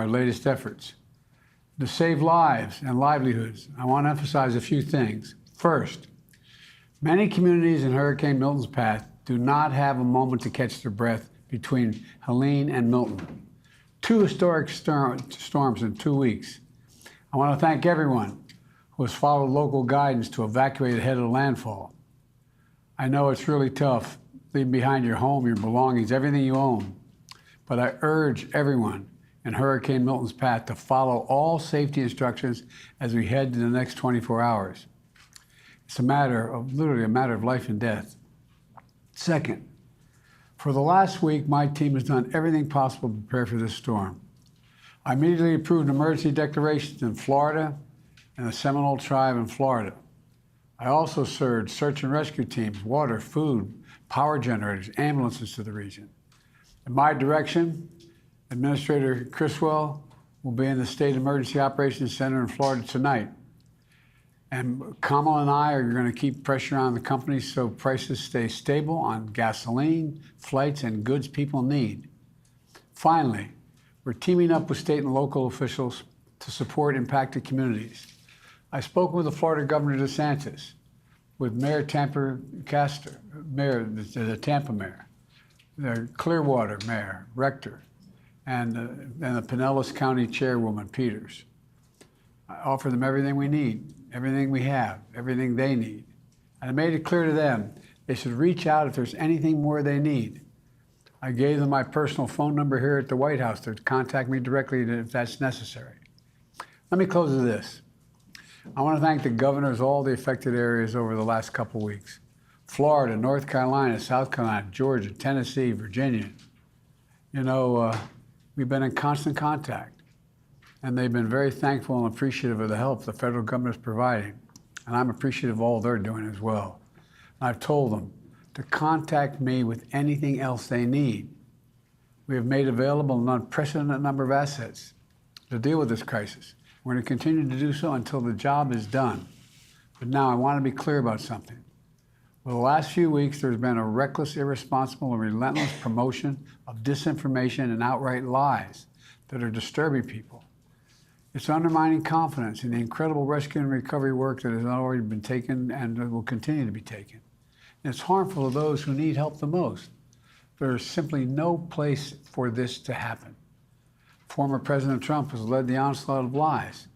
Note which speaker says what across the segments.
Speaker 1: our latest efforts. To save lives and livelihoods, I want to emphasize a few things. First, many communities in Hurricane Milton's path do not have a moment to catch their breath between Helene and Milton. Two historic storms in 2 weeks. I want to thank everyone who has followed local guidance to evacuate ahead of landfall. I know it's really tough leaving behind your home, your belongings, everything you own. But I urge everyone in Hurricane Milton's path to follow all safety instructions as we head to the next 24 hours. It's literally a matter of life and death. Second, for the last week, my team has done everything possible to prepare for this storm. I immediately approved emergency declarations in Florida and the Seminole Tribe in Florida. I also surged search and rescue teams, water, food, power generators, ambulances to the region. In my direction, Administrator Criswell will be in the State Emergency Operations Center in Florida tonight. And Kamala and I are going to keep pressure on the companies so prices stay stable on gasoline, flights, and goods people need. Finally, we're teaming up with state and local officials to support impacted communities. I spoke with the Florida Governor DeSantis, with Mayor Tampa Castor, the Tampa Mayor, the Clearwater Mayor, Rector, and the Pinellas County Chairwoman, Peters. I offer them everything we need, everything we have, everything they need. And I made it clear to them they should reach out if there's anything more they need. I gave them my personal phone number here at the White House to contact me directly if that's necessary. Let me close with this. I want to thank the governors of all the affected areas over the last couple of weeks. Florida, North Carolina, South Carolina, Georgia, Tennessee, Virginia. You know, we've been in constant contact, and they've been very thankful and appreciative of the help the federal government is providing. And I'm appreciative of all they're doing as well. And I've told them to contact me with anything else they need. We have made available an unprecedented number of assets to deal with this crisis. We're going to continue to do so until the job is done. But now I want to be clear about something. Over the last few weeks, there's been a reckless, irresponsible, and relentless promotion of disinformation and outright lies that are disturbing people. It's undermining confidence in the incredible rescue and recovery work that has already been taken and will continue to be taken. And it's harmful to those who need help the most. There's simply no place for this to happen. Former President Trump has led the onslaught of lies.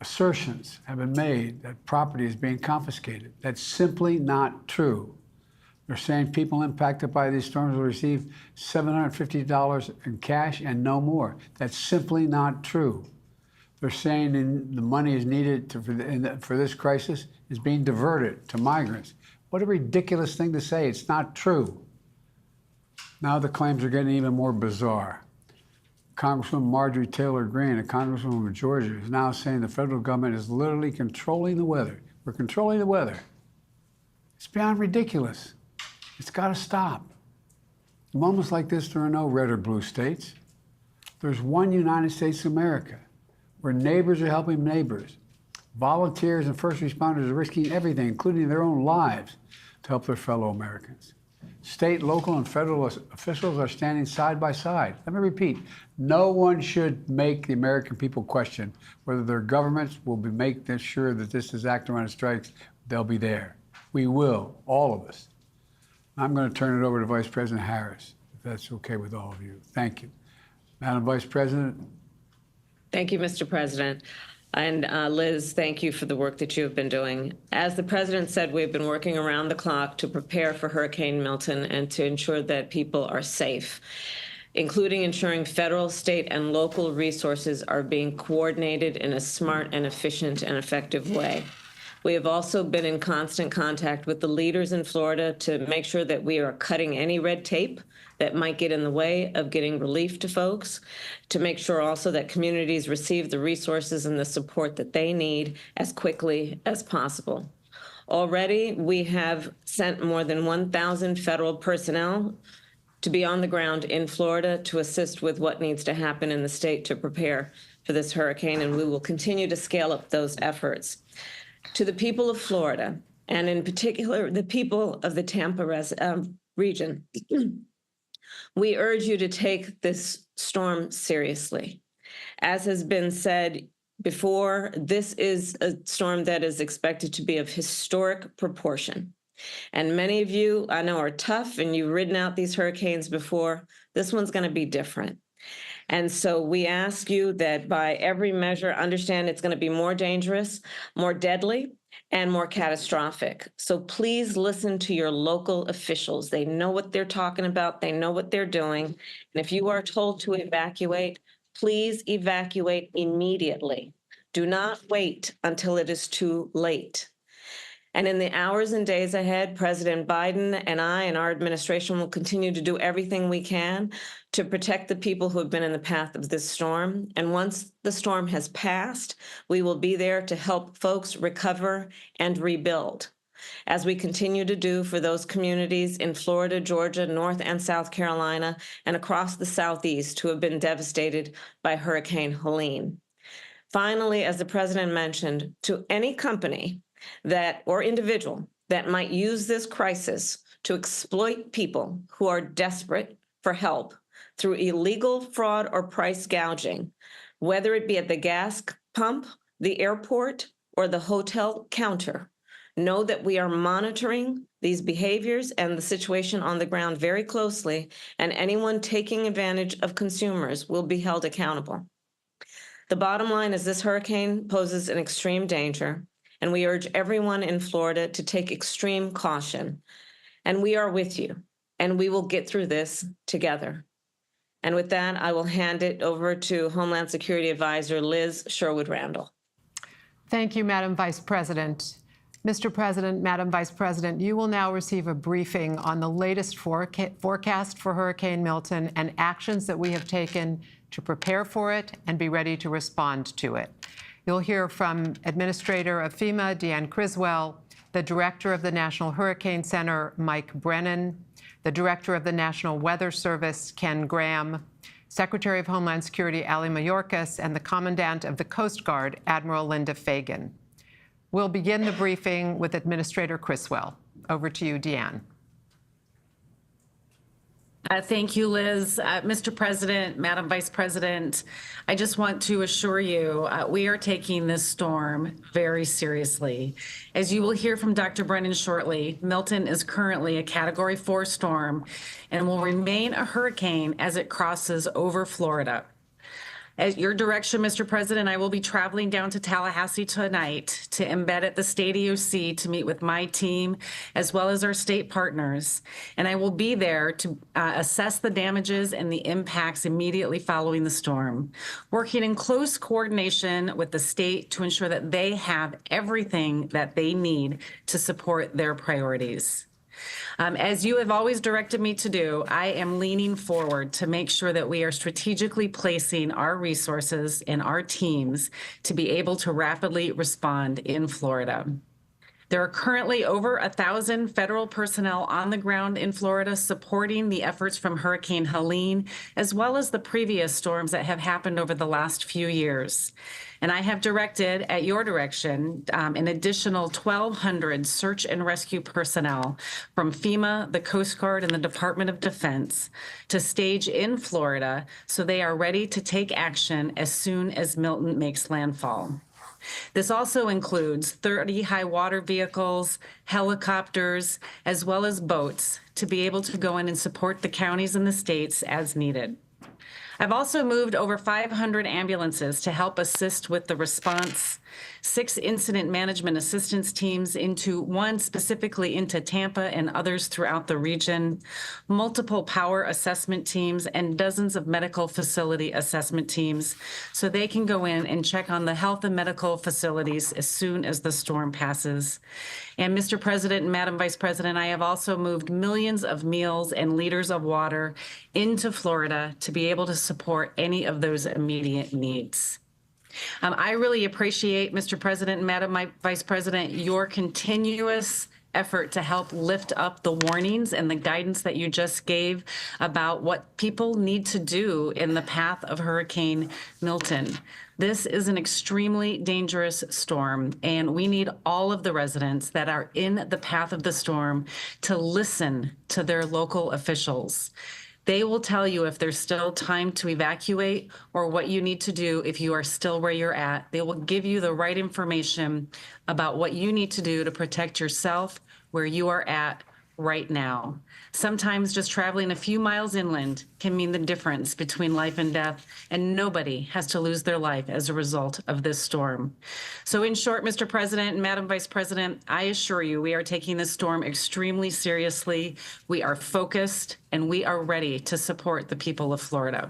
Speaker 1: Assertions have been made that property is being confiscated. That's simply not true. They're saying people impacted by these storms will receive $750 in cash and no more. That's simply not true. They're saying the money is needed for this crisis is being diverted to migrants. What a ridiculous thing to say. It's not true. Now the claims are getting even more bizarre. Congresswoman Marjorie Taylor Greene, a congresswoman from Georgia, is now saying the federal government is literally controlling the weather. We're controlling the weather. It's beyond ridiculous. It's got to stop. In moments like this, there are no red or blue states. There's one United States of America, where neighbors are helping neighbors. Volunteers and first responders are risking everything, including their own lives, to help their fellow Americans. State, local, and federal officials are standing side by side. Let me repeat, no one should make the American people question whether their governments will make sure that this disaster, when it strikes, they'll be there. We will, all of us. I'm going to turn it over to Vice President Harris, if that's okay with all of you. Thank you. Madam Vice President.
Speaker 2: Thank you, Mr. President. And Liz, thank you for the work that you have been doing. As the President said, we've been working around the clock to prepare for Hurricane Milton and to ensure that people are safe, including ensuring federal, state, and local resources are being coordinated in a smart and efficient and effective way. We have also been in constant contact with the leaders in Florida to make sure that we are cutting any red tape that might get in the way of getting relief to folks, to make sure also that communities receive the resources and the support that they need as quickly as possible. Already, we have sent more than 1,000 federal personnel to be on the ground in Florida to assist with what needs to happen in the state to prepare for this hurricane, and we will continue to scale up those efforts. To the people of Florida, and in particular, the people of the Tampa region, we urge you to take this storm seriously. As has been said before, this is a storm that is expected to be of historic proportion. And many of you I know are tough and you've ridden out these hurricanes before. This one's going to be different. And so we ask you that by every measure, understand it's going to be more dangerous, more deadly, and more catastrophic. So please listen to your local officials. They know what they're talking about. They know what they're doing. And if you are told to evacuate, please evacuate immediately. Do not wait until it is too late. And in the hours and days ahead, President Biden and I and our administration will continue to do everything we can to protect the people who have been in the path of this storm. And once the storm has passed, we will be there to help folks recover and rebuild, as we continue to do for those communities in Florida, Georgia, North and South Carolina, and across the Southeast who have been devastated by Hurricane Helene. Finally, as the president mentioned, to any company that or individual that might use this crisis to exploit people who are desperate for help through illegal fraud or price gouging, whether it be at the gas pump, the airport, or the hotel counter, know that we are monitoring these behaviors and the situation on the ground very closely, and anyone taking advantage of consumers will be held accountable. The bottom line is this hurricane poses an extreme danger, and we urge everyone in Florida to take extreme caution. And we are with you, and we will get through this together. And with that, I will hand it over to Homeland Security Advisor Liz Sherwood-Randall.
Speaker 3: Thank you, Madam Vice President. Mr. President, Madam Vice President, you will now receive a briefing on the latest forecast for Hurricane Milton and actions that we have taken to prepare for it and be ready to respond to it. You'll hear from Administrator of FEMA, Deanne Criswell, the Director of the National Hurricane Center, Mike Brennan, the Director of the National Weather Service, Ken Graham, Secretary of Homeland Security, Ali Mayorkas, and the Commandant of the Coast Guard, Admiral Linda Fagan. We'll begin the briefing with Administrator Criswell. Over to you, Deanne.
Speaker 4: Thank you, Liz. Mr. President, Madam Vice President, I just want to assure you we are taking this storm very seriously. As you will hear from Dr. Brennan shortly, Milton is currently a Category 4 storm and will remain a hurricane as it crosses over Florida. At your direction, Mr. President, I will be traveling down to Tallahassee tonight to embed at the state EOC to meet with my team as well as our state partners. And I will be there to assess the damages and the impacts immediately following the storm, working in close coordination with the state to ensure that they have everything that they need to support their priorities. As you have always directed me to do, I am leaning forward to make sure that we are strategically placing our resources and our teams to be able to rapidly respond in Florida. There are currently over 1,000 federal personnel on the ground in Florida supporting the efforts from Hurricane Helene, as well as the previous storms that have happened over the last few years. And I have directed, at your direction, an additional 1,200 search and rescue personnel from FEMA, the Coast Guard, and the Department of Defense to stage in Florida so they are ready to take action as soon as Milton makes landfall. This also includes 30 high water vehicles, helicopters, as well as boats to be able to go in and support the counties and the states as needed. I've also moved over 500 ambulances to help assist with the response, 6 incident management assistance teams, one specifically into Tampa and others throughout the region, multiple power assessment teams, and dozens of medical facility assessment teams so they can go in and check on the health and medical facilities as soon as the storm passes. And Mr. President and Madam Vice President, I have also moved millions of meals and liters of water into Florida to be able to support any of those immediate needs. I really appreciate, Mr. President and Madam Vice President, your continuous effort to help lift up the warnings and the guidance that you just gave about what people need to do in the path of Hurricane Milton. This is an extremely dangerous storm, and we need all of the residents that are in the path of the storm to listen to their local officials. They will tell you if there's still time to evacuate or what you need to do if you are still where you're at. They will give you the right information about what you need to do to protect yourself where you are at right now. Sometimes just traveling a few miles inland can mean the difference between life and death, and nobody has to lose their life as a result of this storm. So in short, Mr. President and Madam Vice President, I assure you we are taking this storm extremely seriously. We are focused and we are ready to support the people of Florida.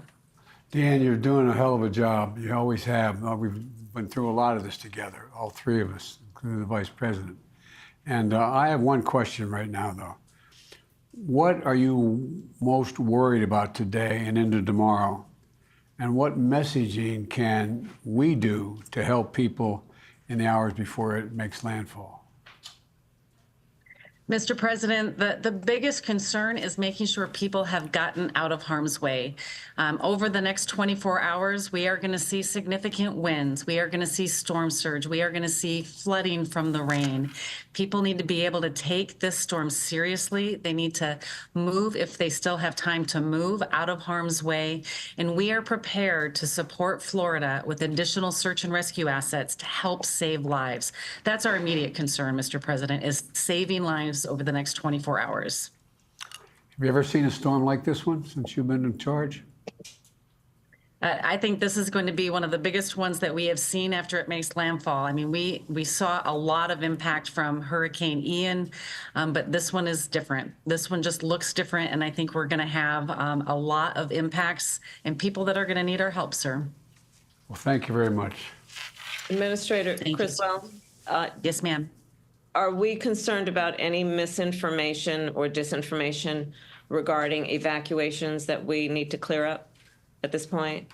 Speaker 1: Dan, you're doing a hell of a job. You always have. We've been through a lot of this together, all three of us, including the Vice President. And I have one question right now, though. What are you most worried about today and into tomorrow? And what messaging can we do to help people in the hours before it makes landfall?
Speaker 4: Mr. President, the biggest concern is making sure people have gotten out of harm's way. Over the next 24 hours, we are going to see significant winds. We are going to see storm surge. We are going to see flooding from the rain. People need to be able to take this storm seriously. They need to move, if they still have time to move, out of harm's way. And we are prepared to support Florida with additional search and rescue assets to help save lives. That's our immediate concern, Mr. President, is saving lives over the next 24 hours.
Speaker 1: Have you ever seen a storm like this one since you've been in charge?
Speaker 4: I think this is going to be one of the biggest ones that we have seen after it makes landfall. I mean, we saw a lot of impact from Hurricane Ian, but this one is different. This one just looks different, and I think we're going to have a lot of impacts and people that are going to need our help, sir.
Speaker 1: Well, thank you very much.
Speaker 2: Administrator
Speaker 4: Thank you.
Speaker 2: Criswell,
Speaker 4: Yes, ma'am.
Speaker 2: are we concerned about any misinformation or disinformation regarding evacuations that we need to clear up at this point?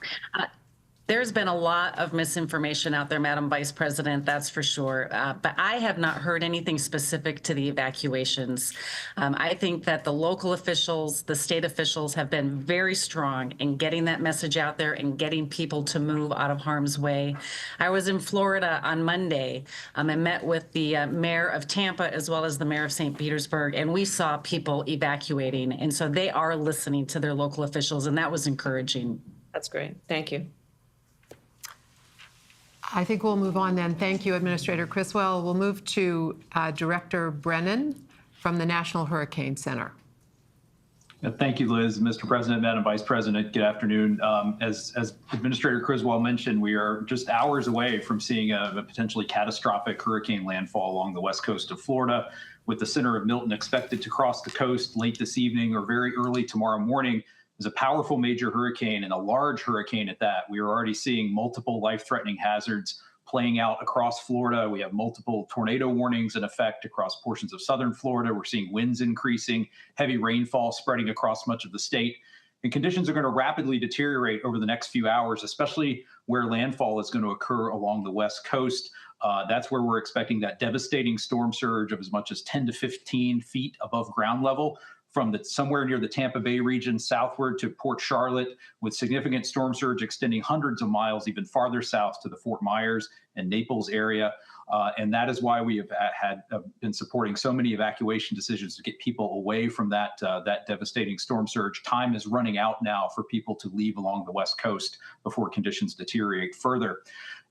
Speaker 4: There's been a lot of misinformation out there, Madam Vice President, that's for sure. But I have not heard anything specific to the evacuations. I think that the local officials, the state officials have been very strong in getting that message out there and getting people to move out of harm's way. I was in Florida on Monday. I met with the mayor of Tampa as well as the mayor of St. Petersburg, and we saw people evacuating. And so they are listening to their local officials, and that was encouraging.
Speaker 2: That's great. Thank you.
Speaker 3: I think we'll move on then. Thank you, Administrator Criswell. We'll move to Director Brennan from the National Hurricane Center.
Speaker 5: Thank you, Liz. Mr. President, Madam Vice President, good afternoon. As Administrator Criswell mentioned, we are just hours away from seeing a potentially catastrophic hurricane landfall along the west coast of Florida, with the center of Milton expected to cross the coast late this evening or very early tomorrow morning. Is a powerful major hurricane and a large hurricane at that. We are already seeing multiple life-threatening hazards playing out across Florida. We have multiple tornado warnings in effect across portions of southern Florida. We're seeing winds increasing, heavy rainfall spreading across much of the state. And conditions are going to rapidly deteriorate over the next few hours, especially where landfall is going to occur along the west coast. That's where we're expecting that devastating storm surge of as much as 10 to 15 feet above ground level, from somewhere near the Tampa Bay region southward to Port Charlotte, with significant storm surge extending hundreds of miles even farther south to the Fort Myers and Naples area. And that is why we have been supporting so many evacuation decisions to get people away from that devastating storm surge. Time is running out now for people to leave along the west coast before conditions deteriorate further.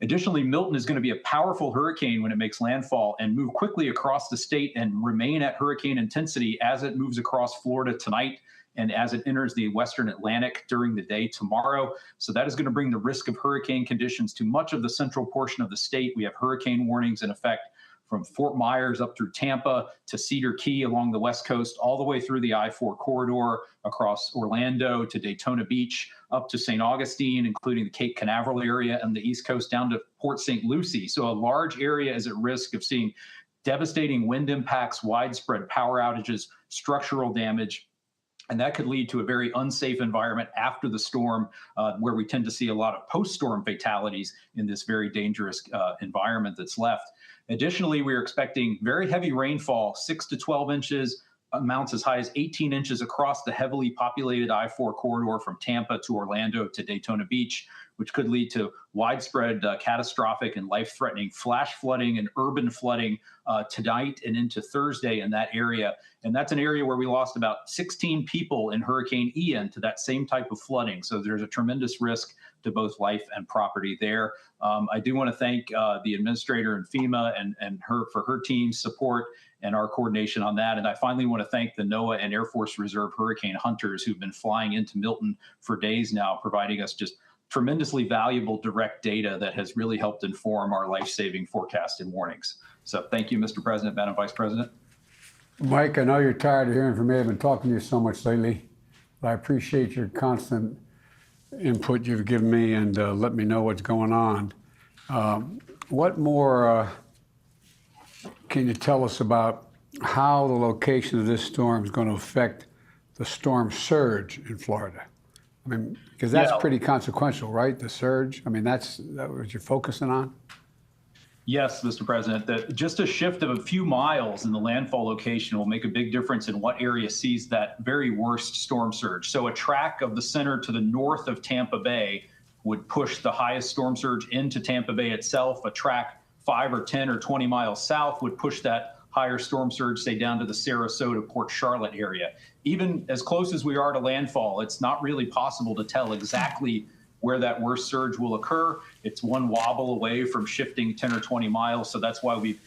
Speaker 5: Additionally, Milton is going to be a powerful hurricane when it makes landfall and move quickly across the state and remain at hurricane intensity as it moves across Florida tonight and as it enters the western Atlantic during the day tomorrow. So that is going to bring the risk of hurricane conditions to much of the central portion of the state. We have hurricane warnings in effect from Fort Myers up through Tampa to Cedar Key along the west coast, all the way through the I-4 corridor across Orlando to Daytona Beach, up to St. Augustine, including the Cape Canaveral area and the East Coast down to Port St. Lucie. So a large area is at risk of seeing devastating wind impacts, widespread power outages, structural damage. And that could lead to a very unsafe environment after the storm, where we tend to see a lot of post-storm fatalities in this very dangerous environment that's left. Additionally, we are expecting very heavy rainfall, 6 to 12 inches, amounts as high as 18 inches across the heavily populated I-4 corridor from Tampa to Orlando to Daytona Beach. which could lead to widespread catastrophic and life-threatening flash flooding and urban flooding tonight and into Thursday in that area. And that's an area where we lost about 16 people in Hurricane Ian to that same type of flooding. So there's a tremendous risk to both life and property there. I do want to thank the administrator and FEMA and her for her team's support and our coordination on that. And I finally want to thank the NOAA and Air Force Reserve hurricane hunters who've been flying into Milton for days now, providing us just tremendously valuable direct data that has really helped inform our life-saving forecast and warnings. So thank you, Mr. President, Madam Vice President.
Speaker 1: Mike, I know you're tired of hearing from me. I've been talking to you so much lately, but I appreciate your constant input you've given me and let me know what's going on. What more can you tell us about how the location of this storm is going to affect the storm surge in Florida? I mean, because that's pretty consequential, right? The surge. I mean, that's what you're focusing on.
Speaker 5: Yes, Mr. President, just a shift of a few miles in the landfall location will make a big difference in what area sees that very worst storm surge. So a track of the center to the north of Tampa Bay would push the highest storm surge into Tampa Bay itself. A track 5 or 10 or 20 miles south would push that higher storm surge, say, down to the Sarasota, Port Charlotte area. Even as close as we are to landfall, it's not really possible to tell exactly where that worst surge will occur. It's one wobble away from shifting 10 or 20 miles. So that's why we've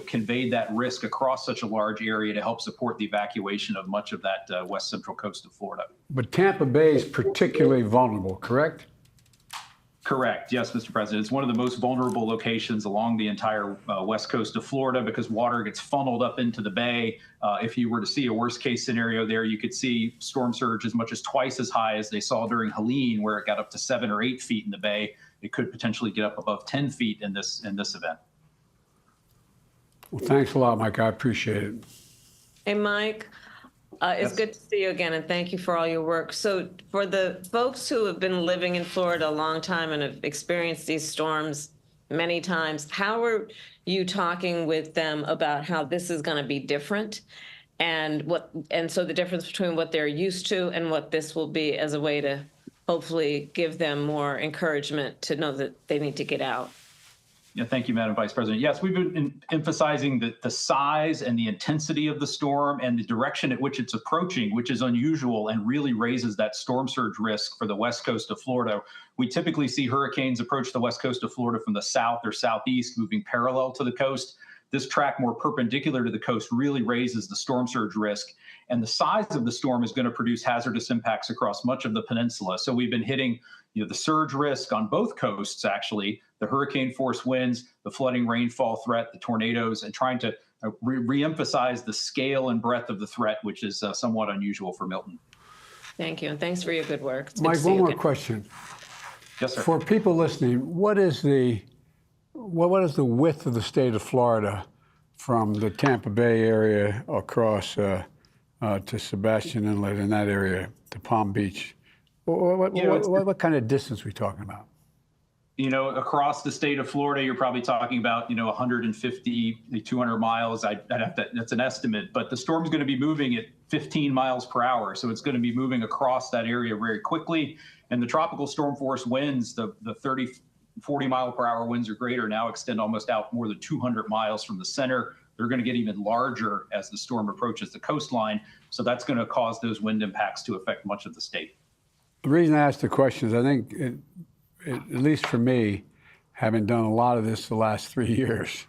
Speaker 5: conveyed that risk across such a large area to help support the evacuation of much of that west central coast of Florida.
Speaker 1: But Tampa Bay is particularly vulnerable, correct?
Speaker 5: Correct. Yes, Mr. President. It's one of the most vulnerable locations along the entire west coast of Florida because water gets funneled up into the bay. If you were to see a worst case scenario there, you could see storm surge as much as twice as high as they saw during Helene, where it got up to 7 or 8 feet in the bay. It could potentially get up above 10 feet in this event.
Speaker 1: Well, thanks a lot, Mike. I appreciate it.
Speaker 2: Hey, Mike, it's
Speaker 5: Yes.
Speaker 2: good to see you again, and thank you for all your work. So for the folks who have been living in Florida a long time and have experienced these storms many times, how are you talking with them about how this is going to be different? And so the difference between what they're used to and what this will be as a way to hopefully give them more encouragement to know that they need to get out.
Speaker 5: Yeah, thank you, Madam Vice President. Yes, we've been emphasizing the size and the intensity of the storm and the direction at which it's approaching, which is unusual and really raises that storm surge risk for the west coast of Florida. We typically see hurricanes approach the west coast of Florida from the south or southeast, moving parallel to the coast. This track more perpendicular to the coast really raises the storm surge risk. And the size of the storm is going to produce hazardous impacts across much of the peninsula. So we've been hitting the surge risk on both coasts, actually, the hurricane force winds, the flooding rainfall threat, the tornadoes, and trying to re-emphasize the scale and breadth of the threat, which is somewhat unusual for Milton.
Speaker 2: Thank you, and thanks for your good work. It's good
Speaker 1: Mike,
Speaker 2: to see
Speaker 1: one
Speaker 2: you
Speaker 1: more
Speaker 2: again.
Speaker 5: Yes,
Speaker 1: question.
Speaker 5: sir.
Speaker 1: For people listening, what is the width of the state of Florida from the Tampa Bay area across to Sebastian Inlet in that area to Palm Beach? What kind of distance are we talking about?
Speaker 5: Across the state of Florida, you're probably talking about, 150, 200 miles. That's an estimate, but the storm's going to be moving at 15 miles per hour. So it's going to be moving across that area very quickly. And the tropical storm force winds, the 30, 40 mile per hour winds or greater now extend almost out more than 200 miles from the center. They're going to get even larger as the storm approaches the coastline. So that's going to cause those wind impacts to affect much of the state.
Speaker 1: The reason I asked the question is I think, at least for me, having done a lot of this the last 3 years,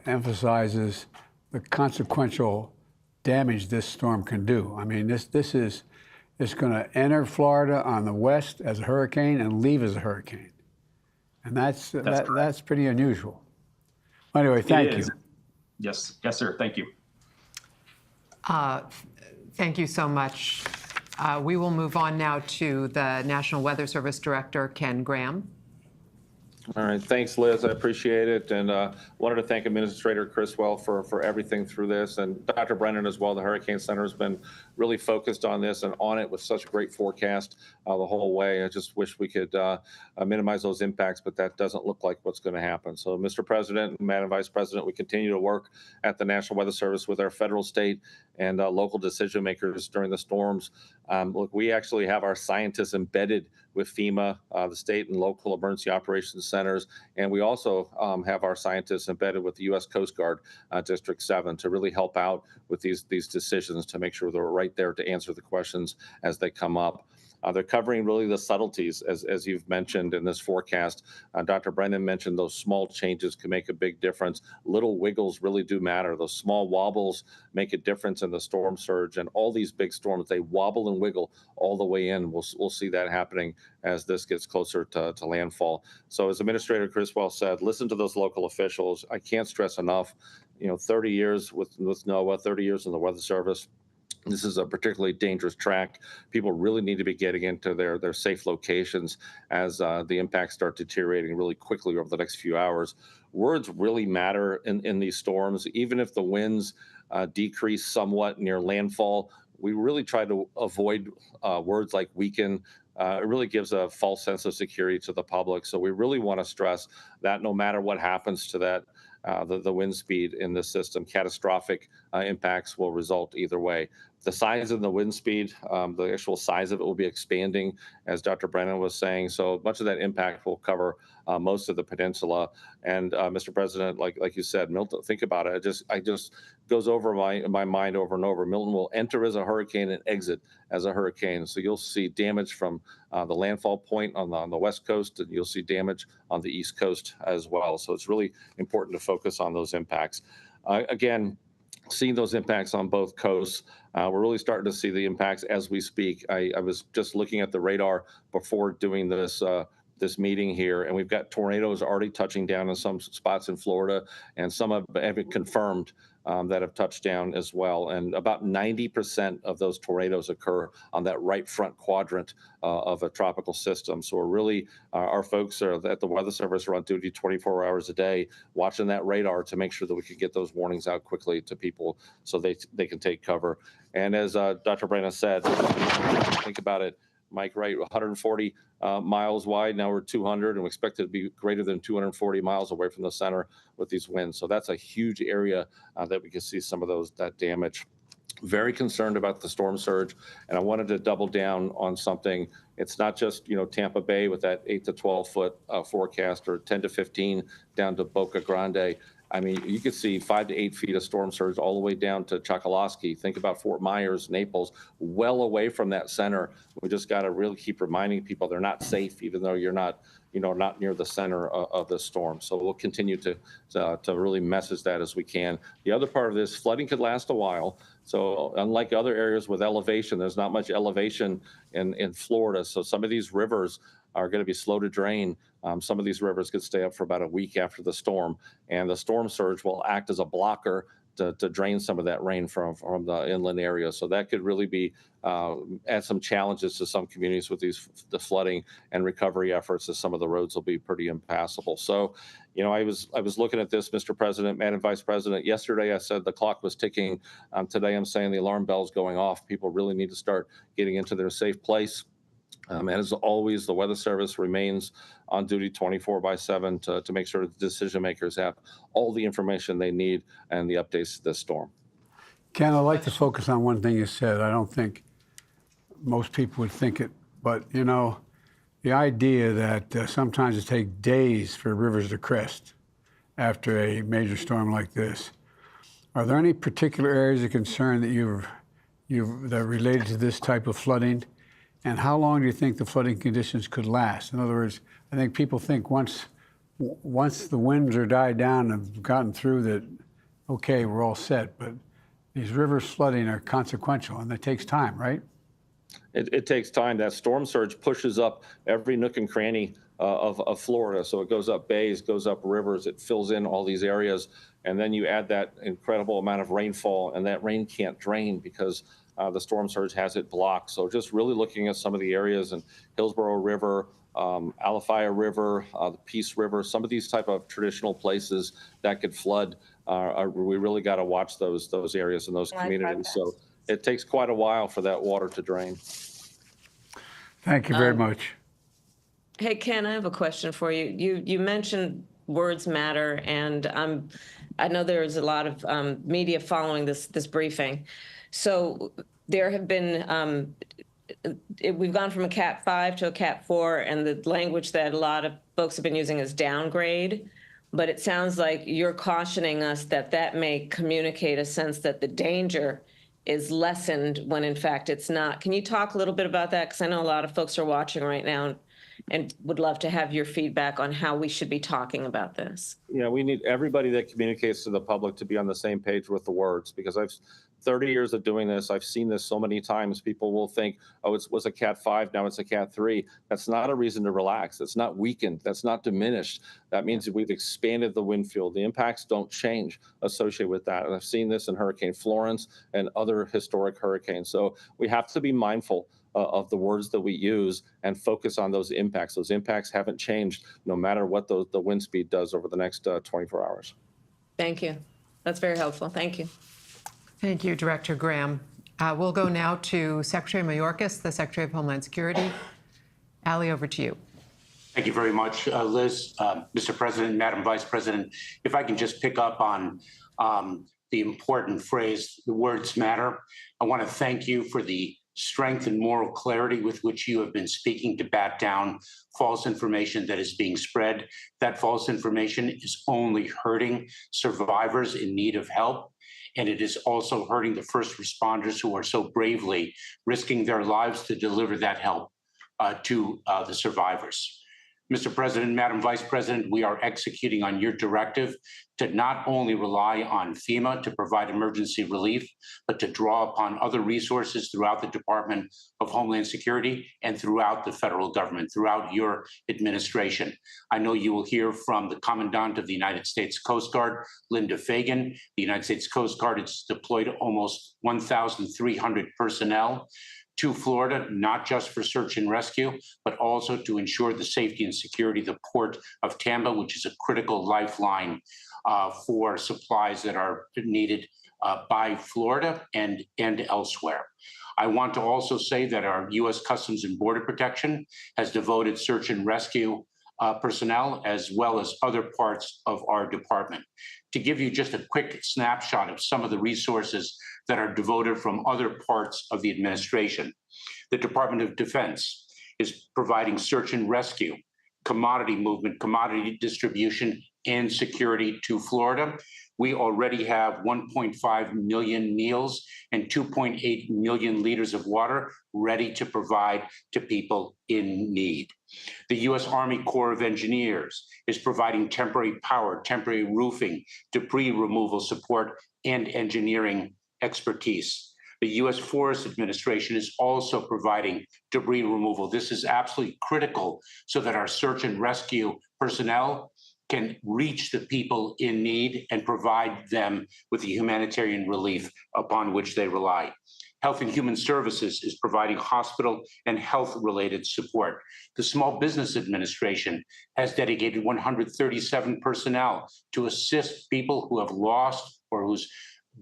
Speaker 1: emphasizes the consequential damage this storm can do. I mean, it's going to enter Florida on the west as a hurricane and leave as a hurricane. And that's pretty unusual. Anyway, thank you.
Speaker 5: Yes, sir. Thank you.
Speaker 3: Thank you so much. We will move on now to the National Weather Service Director, Ken Graham.
Speaker 6: All right, thanks, Liz. I appreciate it, and wanted to thank Administrator Criswell for everything through this, and Dr. Brennan as well. The Hurricane Center has been really focused on this and on it with such a great forecast the whole way. I just wish we could minimize those impacts, but that doesn't look like what's going to happen. So, Mr. President and Madam Vice President, we continue to work at the National Weather Service with our federal, state, and local decision makers during the storms. Look, we actually have our scientists embedded with FEMA, the state and local emergency operations centers, and we also have our scientists embedded with the U.S. Coast Guard District 7 to really help out with these decisions to make sure they're right there to answer the questions as they come up. They're covering really the subtleties, as you've mentioned in this forecast. Dr. Brennan mentioned those small changes can make a big difference. Little wiggles really do matter. Those small wobbles make a difference in the storm surge. And all these big storms, they wobble and wiggle all the way in. We'll see that happening as this gets closer to landfall. So as Administrator Criswell said, listen to those local officials. I can't stress enough, 30 years with NOAA, 30 years in the Weather Service. This is a particularly dangerous track. People really need to be getting into their safe locations as the impacts start deteriorating really quickly over the next few hours. Words really matter in these storms. Even if the winds decrease somewhat near landfall, we really try to avoid words like weaken. It really gives a false sense of security to the public. So we really want to stress that no matter what happens to that, the wind speed in this system, catastrophic impacts will result either way. The size of the wind speed, the actual size of it will be expanding, as Dr. Brennan was saying. So much of that impact will cover most of the peninsula. And Mr. President, like you said, Milton, think about it. I just goes over my mind over and over. Milton will enter as a hurricane and exit as a hurricane. So you'll see damage from the landfall point on the west coast, and you'll see damage on the east coast as well. So it's really important to focus on those impacts. Again, seeing those impacts on both coasts. We're really starting to see the impacts as we speak. I was just looking at the radar before doing this meeting here, and we've got tornadoes already touching down in some spots in Florida, and some have been confirmed that have touched down as well. And about 90% of those tornadoes occur on that right front quadrant of a tropical system. So we're really, our folks are at the Weather Service are on duty 24 hours a day, watching that radar to make sure that we can get those warnings out quickly to people so they can take cover. And as Dr. Brennan said, think about it, Mike, right, 140 miles wide. Now we're 200, and we expect it to be greater than 240 miles away from the center with these winds. So that's a huge area that we can see some of that damage. Very concerned about the storm surge, and I wanted to double down on something. It's not just Tampa Bay with that 8 to 12 foot forecast, or 10 to 15 down to Boca Grande. I mean, you could see 5 to 8 feet of storm surge all the way down to Chokoloskee. Think about Fort Myers, Naples, well away from that center. We just got to really keep reminding people they're not safe, even though you're not, not near the center of the storm. So we'll continue to really message that as we can. The other part of this, flooding could last a while. So unlike other areas with elevation, there's not much elevation in Florida. So some of these rivers are going to be slow to drain. Some of these rivers could stay up for about a week after the storm, and the storm surge will act as a blocker to drain some of that rain from the inland area. So that could really be add some challenges to some communities with the flooding and recovery efforts, as some of the roads will be pretty impassable. So, I was looking at this, Mr. President, Madam Vice President. Yesterday I said the clock was ticking. Today I'm saying the alarm bell's going off. People really need to start getting into their safe place. And as always, the Weather Service remains on duty 24/7 to make sure the decision makers have all the information they need and the updates to this storm.
Speaker 1: Ken, I'd like to focus on one thing you said. I don't think most people would think it, but the idea that sometimes it takes days for rivers to crest after a major storm like this. Are there any particular areas of concern that that are related to this type of flooding? And how long do you think the flooding conditions could last? In other words, I think people think once the winds are died down and have gotten through that, okay, we're all set. But these rivers flooding are consequential, and it takes time, right?
Speaker 6: It takes time. That storm surge pushes up every nook and cranny of Florida. So it goes up bays, goes up rivers, it fills in all these areas. And then you add that incredible amount of rainfall, and that rain can't drain because the storm surge has it blocked. So just really looking at some of the areas in Hillsborough River, Alafaya River, the Peace River, some of these type of traditional places that could flood, we really got to watch those areas and those communities. So it takes quite a while for that water to drain.
Speaker 1: Thank you very much.
Speaker 2: Hey, Ken, I have a question for you. You mentioned words matter, and I know there's a lot of media following this briefing. So there have been we've gone from a Cat 5 to a Cat 4, and the language that a lot of folks have been using is downgrade. But it sounds like you're cautioning us that that may communicate a sense that the danger is lessened when in fact it's not. Can you talk a little bit about that? Because I know a lot of folks are watching right now and would love to have your feedback on how we should be talking about this.
Speaker 6: Yeah, we need everybody that communicates to the public to be on the same page with the words, because I've 30 years of doing this. I've seen this so many times. People will think, oh, it was a Cat 5, now it's a Cat 3. That's not a reason to relax. It's not weakened. That's not diminished. That means that we've expanded the wind field. The impacts don't change associated with that. And I've seen this in Hurricane Florence and other historic hurricanes. So we have to be mindful of the words that we use and focus on those impacts. Those impacts haven't changed no matter what the wind speed does over the next 24 hours.
Speaker 2: Thank you. That's very helpful. Thank you.
Speaker 3: Thank you, Director Graham. We'll go now to Secretary Mayorkas, the Secretary of Homeland Security. Ali, over to you.
Speaker 7: Thank you very much, Liz. Mr. President, Madam Vice President, if I can just pick up on the important phrase, the words matter. I want to thank you for the strength and moral clarity with which you have been speaking to bat down false information that is being spread. That false information is only hurting survivors in need of help. And it is also hurting the first responders who are so bravely risking their lives to deliver that help to the survivors. Mr. President, Madam Vice President, we are executing on your directive to not only rely on FEMA to provide emergency relief, but to draw upon other resources throughout the Department of Homeland Security and throughout the federal government, throughout your administration. I know you will hear from the Commandant of the United States Coast Guard, Linda Fagan. The United States Coast Guard has deployed almost 1,300 personnel to Florida, not just for search and rescue, but also to ensure the safety and security of the port of Tampa, which is a critical lifeline for supplies that are needed by Florida and elsewhere. I want to also say that our U.S. Customs and Border Protection has devoted search and rescue personnel as well as other parts of our department. To give you just a quick snapshot of some of the resources that are devoted from other parts of the administration, the Department of Defense is providing search and rescue, commodity movement, commodity distribution, and security to Florida. We already have 1.5 million meals and 2.8 million liters of water ready to provide to people in need. The U.S. Army Corps of Engineers is providing temporary power, temporary roofing, debris removal support, and engineering expertise. The U.S. Forest Administration is also providing debris removal. This is absolutely critical so that our search and rescue personnel can reach the people in need and provide them with the humanitarian relief upon which they rely. Health and Human Services is providing hospital and health-related support. The Small Business Administration has dedicated 137 personnel to assist people who have lost or whose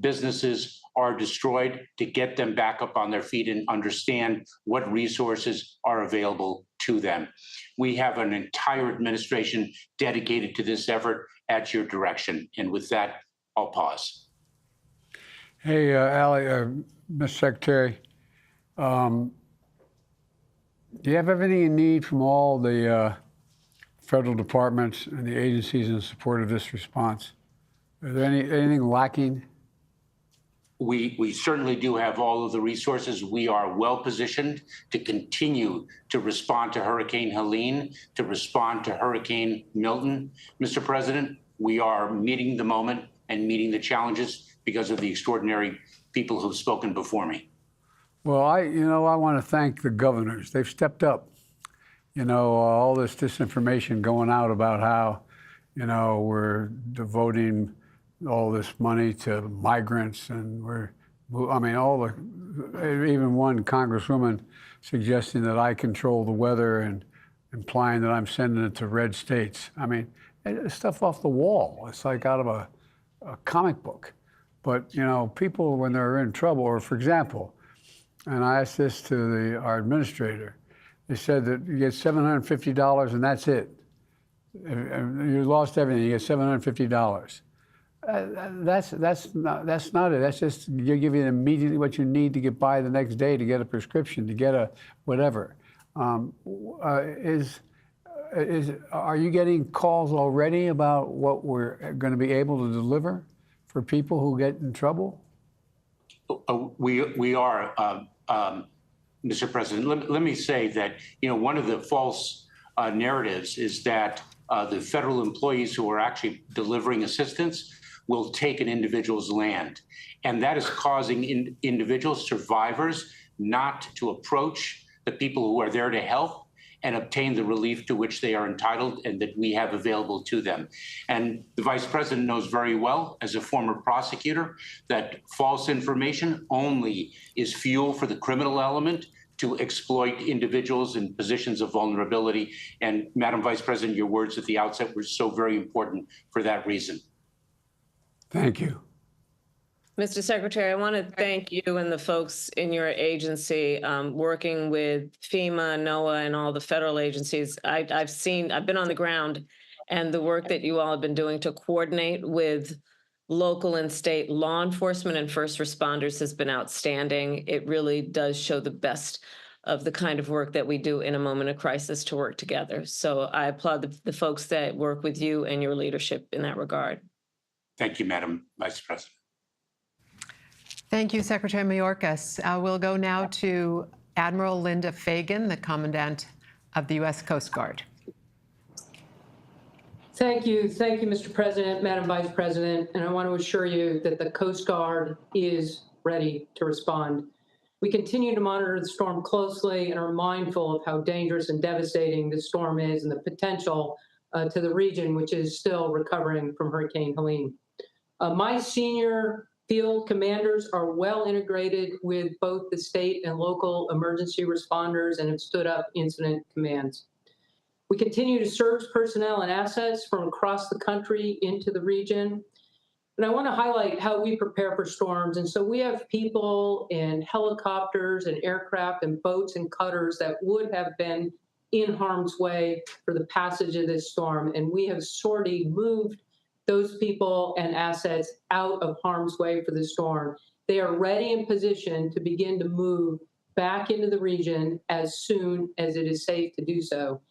Speaker 7: businesses are destroyed, to get them back up on their feet and understand what resources are available to them. We have an entire administration dedicated to this effort at your direction. And with that, I'll pause.
Speaker 1: Hey, Ali, Mr. Secretary, do you have everything you need from all the federal departments and the agencies in support of this response? Is there anything lacking?
Speaker 7: We certainly do have all of the resources. We are well positioned to continue to respond to Hurricane Helene, to respond to Hurricane Milton. Mr. President, we are meeting the moment and meeting the challenges because of the extraordinary people who've spoken before me.
Speaker 1: Well, I want to thank the governors. They've stepped up. All this disinformation going out about how, we're devoting all this money to migrants, and even one congresswoman suggesting that I control the weather and implying that I'm sending it to red states. It's stuff off the wall. It's like out of a comic book. But, people, when they're in trouble, or for example, and I asked this to our administrator, they said that you get $750 and that's it. If you lost everything, you get $750. That's not it. That's just you give you immediately what you need to get by the next day, to get a prescription, to get a whatever. Are you getting calls already about what we're going to be able to deliver for people who get in trouble?
Speaker 7: We are, Mr. President. Let me say that, you know, one of the false narratives is that the federal employees who are actually delivering assistance will take an individual's land. And that is causing individual survivors not to approach the people who are there to help and obtain the relief to which they are entitled and that we have available to them. And the Vice President knows very well, as a former prosecutor, that false information only is fuel for the criminal element to exploit individuals in positions of vulnerability. And Madam Vice President, your words at the outset were so very important for that reason.
Speaker 1: Thank you.
Speaker 2: Mr. Secretary, I want to thank you and the folks in your agency working with FEMA, NOAA, and all the federal agencies. I've been on the ground, and the work that you all have been doing to coordinate with local and state law enforcement and first responders has been outstanding. It really does show the best of the kind of work that we do in a moment of crisis to work together. So I applaud the folks that work with you and your leadership in that regard.
Speaker 7: Thank you, Madam Vice President.
Speaker 3: Thank you, Secretary Mayorkas. We'll go now to Admiral Linda Fagan, the Commandant of the U.S. Coast Guard.
Speaker 8: Thank you, Mr. President, Madam Vice President, and I want to assure you that the Coast Guard is ready to respond. We continue to monitor the storm closely and are mindful of how dangerous and devastating the storm is and the potential to the region, which is still recovering from Hurricane Helene. My senior field commanders are well integrated with both the state and local emergency responders and have stood up incident commands. We continue to surge personnel and assets from across the country into the region. And I want to highlight how we prepare for storms. And so we have people in helicopters and aircraft and boats and cutters that would have been in harm's way for the passage of this storm. And we have sorely moved those people and assets out of harm's way for the storm. They are ready and positioned to begin to move back into the region as soon as it is safe to do so.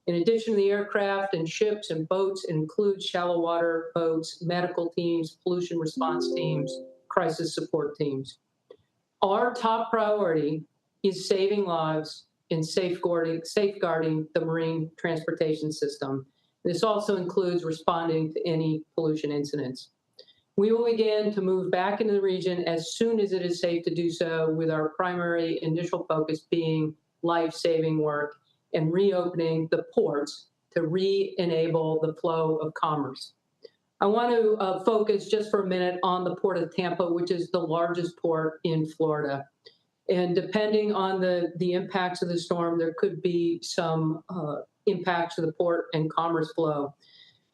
Speaker 8: In addition to the aircraft and ships and boats, it includes shallow water boats, medical teams, pollution response teams, crisis support teams. Our top priority is saving lives and safeguarding the marine transportation system. This also includes responding to any pollution incidents. We will begin to move back into the region as soon as it is safe to do so, with our primary initial focus being life-saving work and reopening the ports to re-enable the flow of commerce. I want to focus just for a minute on the Port of Tampa, which is the largest port in Florida. And depending on the impacts of the storm, there could be some impacts to the port and commerce flow.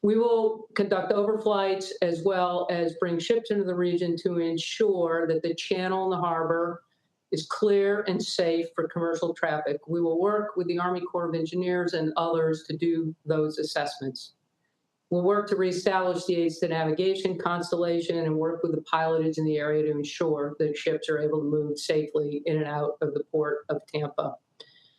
Speaker 8: We will conduct overflights as well as bring ships into the region to ensure that the channel and the harbor is clear and safe for commercial traffic. We will work with the Army Corps of Engineers and others to do those assessments. We'll work to reestablish the aids to navigation constellation and work with the pilotage in the area to ensure that ships are able to move safely in and out of the Port of Tampa.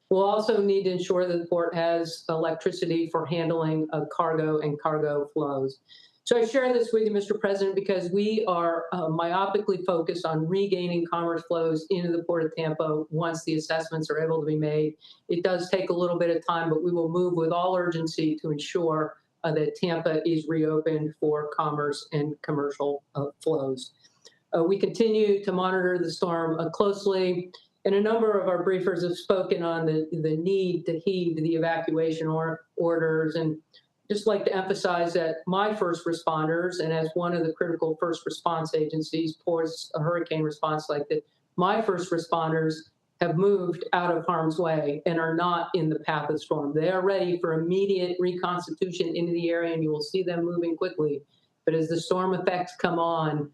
Speaker 8: We'll also need to ensure that the port has electricity for handling of cargo and cargo flows. So I share this with you, Mr. President, because we are myopically focused on regaining commerce flows into the Port of Tampa once the assessments are able to be made. It does take a little bit of time, but we will move with all urgency to ensure that Tampa is reopened for commerce and commercial flows. We continue to monitor the storm closely, and a number of our briefers have spoken on the need to heed the evacuation orders. And just like to emphasize that my first responders, and as one of the critical first response agencies pours a hurricane response like that, my first responders have moved out of harm's way and are not in the path of the storm. They are ready for immediate reconstitution into the area, and you will see them moving quickly. But as the storm effects come on,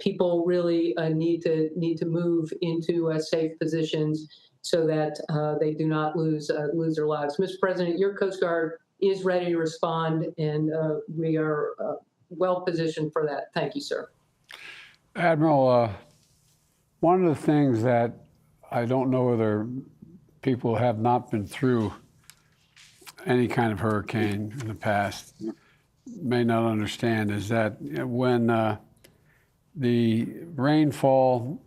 Speaker 8: people really need to move into safe positions so that they do not lose their lives. Mr. President, your Coast Guard is ready to respond, and we are well positioned for that. Thank you, sir.
Speaker 1: Admiral, one of the things that I don't know whether people have not been through any kind of hurricane in the past may not understand is that when the rainfall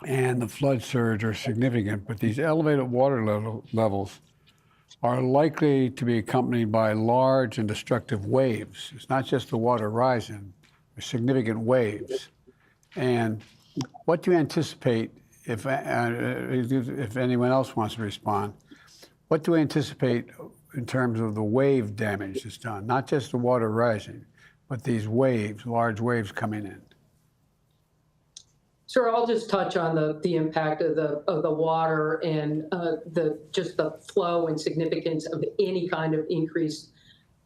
Speaker 1: and the flood surge are significant, but these elevated water levels are likely to be accompanied by large and destructive waves. It's not just the water rising, there's significant waves. And what do you anticipate, if anyone else wants to respond, what do we anticipate in terms of the wave damage that's done? Not just the water rising, but these waves, large waves coming in.
Speaker 8: Sir, I'll just touch on the impact of the water and just the flow and significance of any kind of increased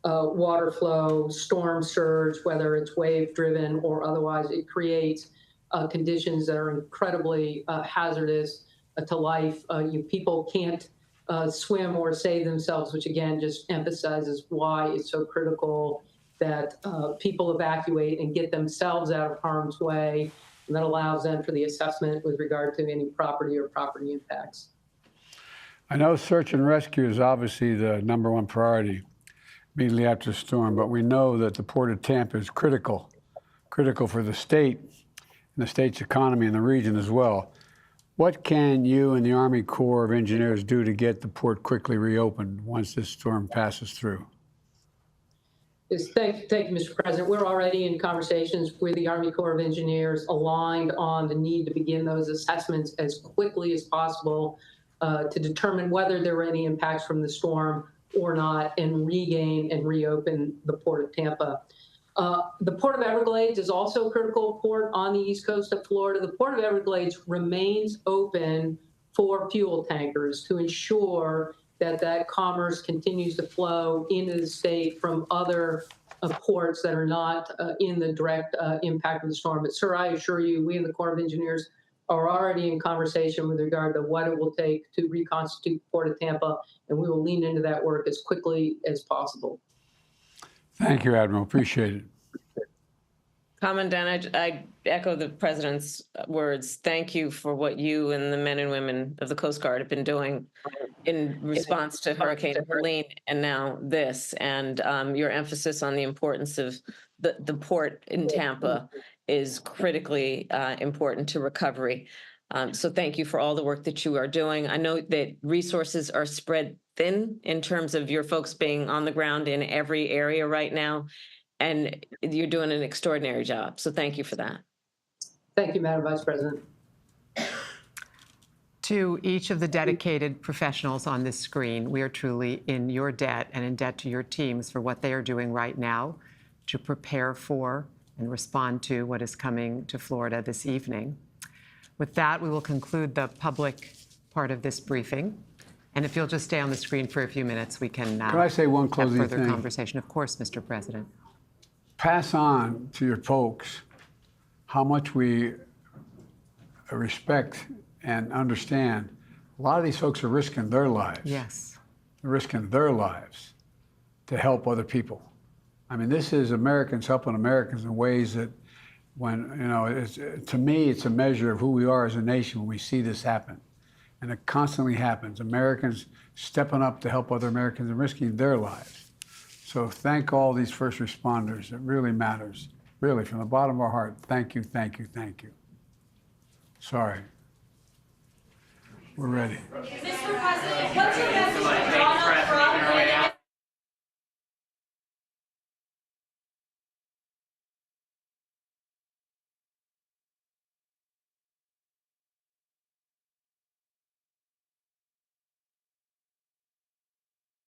Speaker 8: water flow, storm surge, whether it's wave driven or otherwise. It creates conditions that are incredibly hazardous to life. People can't swim or save themselves, which again just emphasizes why it's so critical that people evacuate and get themselves out of harm's way. And that allows then for the assessment with regard to any property or property impacts.
Speaker 1: I know search and rescue is obviously the #1 priority immediately after the storm, but we know that the Port of Tampa is critical for the state and the state's economy and the region as well. What can you and the Army Corps of Engineers do to get the port quickly reopened once this storm passes through?
Speaker 8: Yes, thank you, Mr. President. We're already in conversations with the Army Corps of Engineers aligned on the need to begin those assessments as quickly as possible to determine whether there were any impacts from the storm or not and regain and reopen the Port of Tampa. The Port of Everglades is also a critical port on the east coast of Florida. The Port of Everglades remains open for fuel tankers to ensure that commerce continues to flow into the state from other ports that are not in the direct impact of the storm. But sir, I assure you, we in the Corps of Engineers are already in conversation with regard to what it will take to reconstitute the Port of Tampa, and we will lean into that work as quickly as possible.
Speaker 1: Thank you, Admiral. Appreciate it.
Speaker 2: Commandant, I echo the President's words. Thank you for what you and the men and women of the Coast Guard have been doing in response to Hurricane Helene and now this, and your emphasis on the importance of the port in Tampa is critically important to recovery. So thank you for all the work that you are doing. I know that resources are spread thin in terms of your folks being on the ground in every area right now, and you're doing an extraordinary job. So thank you for that.
Speaker 8: Thank you, Madam Vice President.
Speaker 3: To each of the dedicated professionals on this screen, we are truly in your debt and in debt to your teams for what they are doing right now to prepare for and respond to what is coming to Florida this evening. With that, we will conclude the public part of this briefing. And if you'll just stay on the screen for a few minutes, we can
Speaker 1: I say one
Speaker 3: have
Speaker 1: closing
Speaker 3: further
Speaker 1: thing?
Speaker 3: conversation. Of course, Mr. President.
Speaker 1: Pass on to your folks how much we respect and understand. A lot of these folks are risking their lives.
Speaker 3: Yes.
Speaker 1: They're risking their lives to help other people. I mean, this is Americans helping Americans in ways that when, you know, to me, it's a measure of who we are as a nation when we see this happen. And it constantly happens. Americans stepping up to help other Americans and risking their lives. So thank all these first responders. It really matters. Really, from the bottom of our heart, thank you, thank you, thank you. Sorry. We're ready.
Speaker 9: Mr. President, what's your message to Donald Trump?